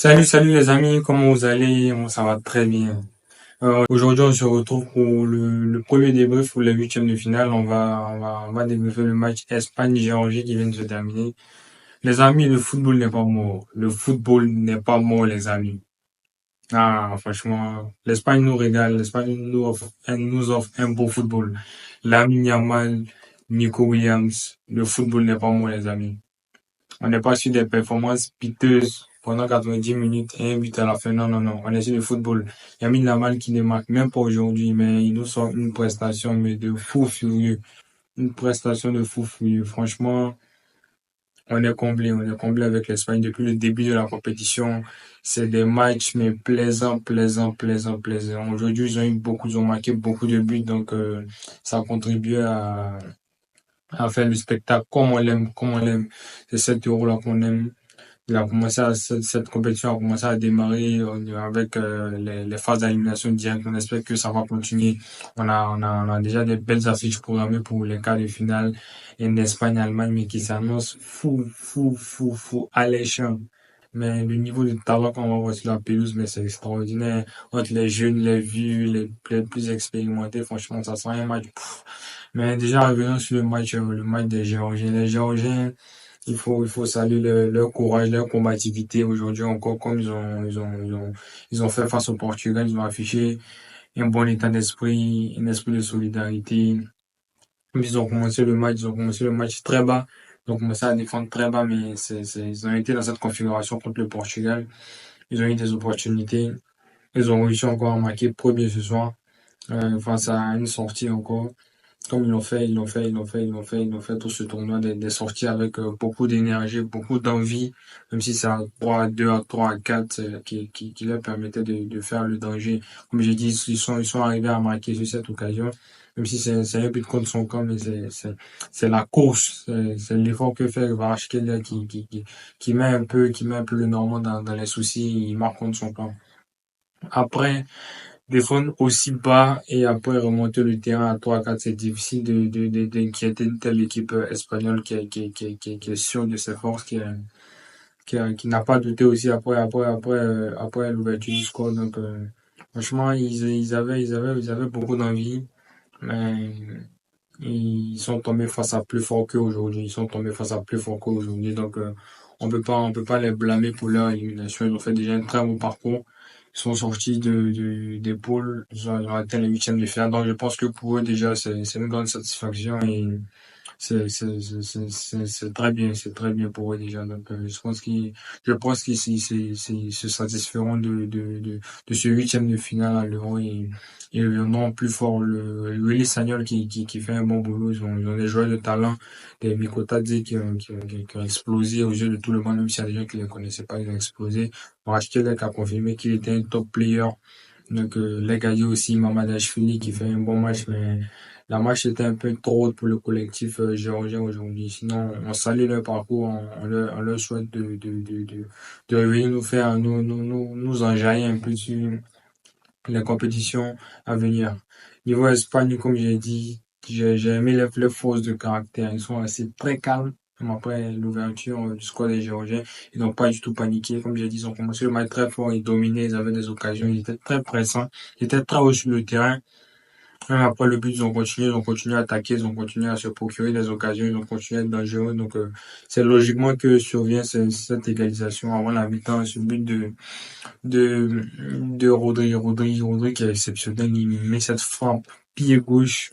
Salut les amis, comment vous allez? Moi, ça va très bien. Aujourd'hui, on se retrouve pour le premier débrief pour la huitième de finale. On va débriefer le match Espagne-Géorgie qui vient de se terminer. Les amis, le football n'est pas mort. Le football n'est pas mort, les amis. Ah, franchement, l'Espagne nous régale. L'Espagne nous offre un beau football. Lamine Yamal, Nico Williams. Le football n'est pas mort, les amis. On n'est pas sur des performances piteuses pendant 90 minutes et un but à la fin. Non, non, non. On est sur le football. Lamine Yamal qui ne marque même pas aujourd'hui, mais il nous sort une prestation mais de fou furieux. Une prestation de fou furieux. Franchement, on est comblé. On est comblé avec l'Espagne depuis le début de la compétition. C'est des matchs mais plaisants, plaisants, plaisants, plaisants. Aujourd'hui, ils ont marqué beaucoup de buts, donc ça a contribué à faire le spectacle comme on l'aime, comme on l'aime. C'est cet euro-là qu'on aime. Cette compétition a commencé à démarrer avec les phases d'élimination directe. On espère que ça va continuer. On a déjà des belles affiches programmées pour les quarts de finale. Une Espagne-Allemagne, mais qui s'annonce fou, fou, fou, fou, alléchant. Mais le niveau de talent qu'on va voir sur la pelouse, mais c'est extraordinaire. Entre les jeunes, les vieux, les plus expérimentés, franchement, ça sera un match. Mais déjà, revenons sur le match des Géorgiens. Les Géorgiens, il faut saluer leur courage, leur combativité aujourd'hui encore, comme ils ont fait face au Portugal, ils ont affiché un bon état d'esprit, un esprit de solidarité. Ils ont commencé le match très bas. Ils ont commencé à défendre très bas, mais ils ont été dans cette configuration contre le Portugal. Ils ont eu des opportunités. Ils ont réussi encore à marquer premier ce soir, face à une sortie encore. Comme ils l'ont fait tout ce tournoi des sorties avec beaucoup d'énergie, beaucoup d'envie, même si c'est à 3 à 2, à 3 à 4 qui leur permettait de faire le danger. Comme j'ai dit, ils sont arrivés à marquer sur cette occasion, même si c'est un but contre son camp, mais c'est la course, c'est l'effort que fait Kvaratskhelia qui met un peu le Normand dans les soucis, il marque contre son camp. Après, défendre aussi bas et après remonter le terrain à 3-4, c'est difficile d'inquiéter une telle équipe espagnole qui est sûre de ses forces, qui n'a pas douté aussi après l'ouverture du score. Donc, franchement, ils avaient beaucoup d'envie, mais ils sont tombés face à plus fort qu'aujourd'hui. Ils sont tombés face à plus fort qu'aujourd'hui. Donc, on peut pas les blâmer pour leur élimination. Ils ont fait déjà un très bon parcours. Ils sont sortis des poules. Ils ont atteint les huitièmes de finale. Donc, je pense que pour eux, déjà, c'est une grande satisfaction et c'est très bien pour eux déjà. Donc, je pense qu'ils se satisferont de ce huitième de finale à l'Euro et reviendront plus fort. Le Willy Sagnol qui fait un bon boulot. Ils ont des joueurs de talent, des Mikotadze qui ont explosé aux yeux de tout le monde, même s'il y a des gens qui ne les connaissaient pas, ils ont explosé. Rachetel a confirmé qu'il était un top player. Donc, les gars aussi, Mamadashvili qui fait un bon match, mais la match était un peu trop haute pour le collectif géorgien aujourd'hui. Sinon, on salue leur parcours, on leur souhaite de revenir nous enjailler un peu sur les compétitions à venir. Niveau Espagne, comme j'ai dit, j'ai aimé les forces de caractère. Ils sont assez très calmes. Même après l'ouverture du squad des Géorgiens, ils n'ont pas du tout paniqué. Comme j'ai dit, ils ont commencé le match très fort, ils dominaient, ils avaient des occasions, ils étaient très pressants, ils étaient très haut sur le terrain. Même après le but, ils ont continué à attaquer, ils ont continué à se procurer des occasions, ils ont continué à être dangereux. Donc, c'est logiquement que survient cette égalisation avant la mi-temps, ce but de Rodri qui est exceptionnel. Il met cette frappe pied gauche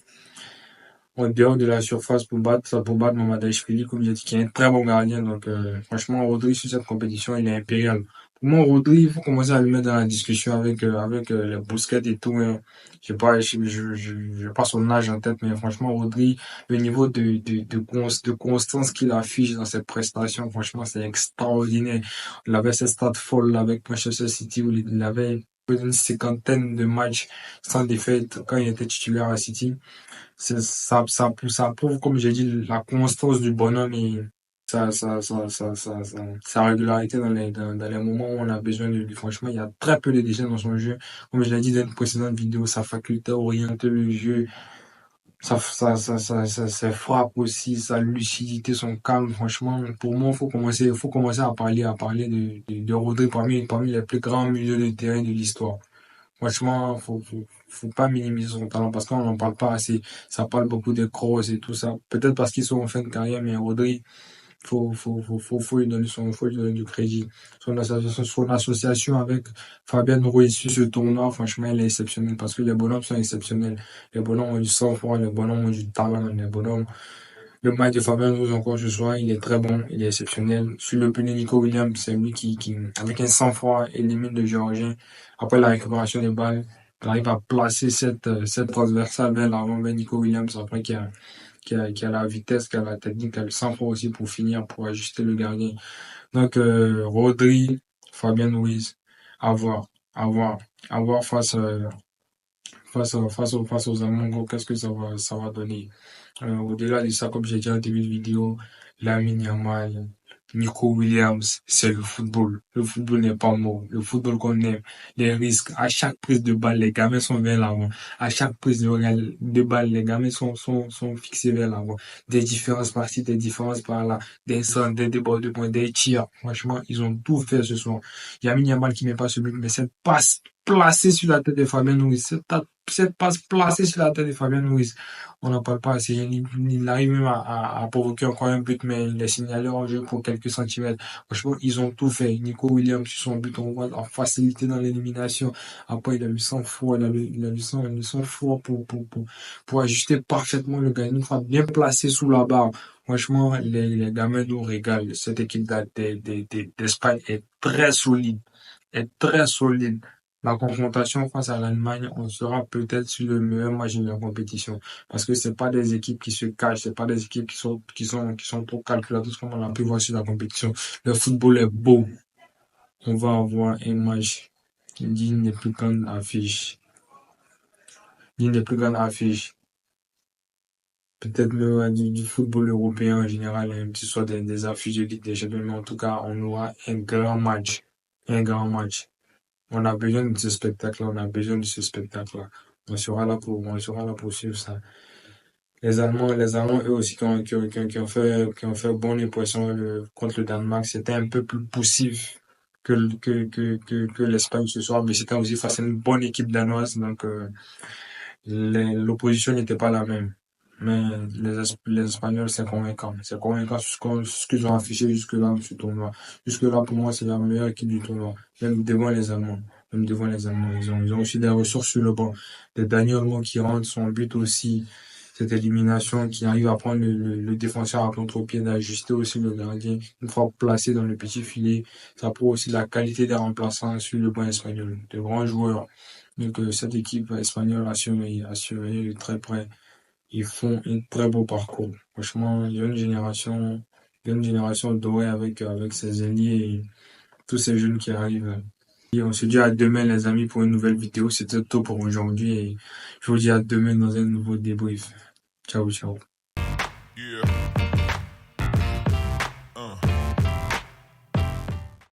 en dehors de la surface pour battre Mamadashvili, comme j'ai dit, qui est un très bon gardien. Donc, franchement, Rodri sur cette compétition, il est impérial. Pour moi, Rodri, il faut commencer à le mettre dans la discussion avec les Busquets et tout. Hein. Je sais pas, j'ai pas son âge en tête, mais franchement, Rodri, le niveau de constance qu'il affiche dans ses prestations, franchement, c'est extraordinaire. Il avait ses stats folles avec Manchester City où il avait plus d'une cinquantaine de matchs sans défaite quand il était titulaire à City. Ça prouve, comme j'ai dit, la constance du bonhomme et sa régularité dans les moments où on a besoin de lui. Franchement, il y a très peu de déchets dans son jeu. Comme je l'ai dit dans une précédente vidéo, sa faculté à orienter le jeu Sa frappe aussi, sa lucidité, son calme, franchement, pour moi, faut commencer à parler de Rodri parmi les plus grands milieux de terrain de l'histoire. Franchement, faut pas minimiser son talent parce qu'on n'en parle pas assez. Ça parle beaucoup des Kroos et tout ça. Peut-être parce qu'ils sont en fin de carrière, mais Rodri, faut lui donner faut lui donner du crédit. Son association avec Fabien Ruiz sur ce tournoi, franchement, elle est exceptionnelle parce que les bonhommes sont exceptionnels. Les bonhommes ont du sang-froid, les bonhommes ont du talent, les bonhommes. Le match de Fabien Ruiz encore ce soir, il est très bon, il est exceptionnel. Sur le pilier Nico Williams, c'est lui qui, avec un sang-froid, élimine le Géorgien. Après la récupération des balles, il arrive à placer cette transversale vers l'avant, vers Nico Williams, après qui a la vitesse, qui a la technique, qui a le sang-froid aussi pour finir, pour ajuster le gardien. Donc, Rodri, Fabien Ruiz, à voir, à voir, à voir face aux Allemands, gros, qu'est-ce que ça va donner. Au-delà de ça, comme j'ai dit en début de vidéo, Lamine Yamal, Nico Williams, c'est le football. Le football n'est pas mort. Le football qu'on aime. Les risques. À chaque prise de balle, les gamins sont vers l'avant. À chaque prise de balle, les gamins sont fixés vers l'avant. Des différences par-ci, des différences par-là. Des centres, des débordements, des tirs. Franchement, ils ont tout fait ce soir. Lamine Yamal qui met pas ce but, mais cette passe placée sur la tête de Fabien Ruiz. Cette passe placée sur la tête de Fabien Ruiz. On n'en parle pas assez. Il arrive même à provoquer encore un but, mais il est signalé en jeu pour quelques centimètres. Franchement, ils ont tout fait. Nico Williams, sur son but, on voit la facilité dans l'élimination. Après, il a eu sang froid, il a eu le sang froid pour ajuster parfaitement le gars. Une frappe bien placée sous la barre. Franchement, les gamins nous régalent. Cette équipe d'Espagne est très solide. Est très solide. La confrontation face à l'Allemagne, on sera peut-être sur le meilleur match de la compétition. Parce que c'est pas des équipes qui se cachent, c'est pas des équipes qui sont trop calculatrices comme on a pu voir sur la compétition. Le football est beau. On va avoir un match digne des plus grandes affiches. Digne des plus grandes affiches. Peut-être même du football européen en général, hein, que ce soit des affiches de Ligue des Champions, mais en tout cas, on aura un grand match. Un grand match. On a besoin de ce spectacle-là, on a besoin de ce spectacle-là. On sera là pour suivre ça. Les Allemands, eux aussi, qui ont fait bonne impression contre le Danemark, c'était un peu plus poussif que l'Espagne ce soir, mais c'était aussi face à une bonne équipe danoise, donc, l'opposition n'était pas la même. Mais les Espagnols, c'est convaincant. C'est convaincant ce qu'ils ont affiché jusque-là dans ce tournoi. Jusque-là, pour moi, c'est la meilleure équipe du tournoi. Même devant les Allemands. Même devant les Allemands. Ils ont aussi des ressources sur le banc. Des Daniel Olmo qui rentre son but aussi. Cette élimination qui arrive à prendre le défenseur à contre-pied, d'ajuster aussi le gardien. Une fois placé dans le petit filet. Ça prouve aussi la qualité des remplaçants sur le banc espagnol. De grands joueurs. Donc, cette équipe espagnole a surveillé de très près. Ils font un très beau parcours. Franchement, il y a une génération dorée avec ces ailiers et tous ces jeunes qui arrivent. Et on se dit à demain, les amis, pour une nouvelle vidéo. C'était tout pour aujourd'hui et je vous dis à demain dans un nouveau débrief. Ciao, ciao. Yeah.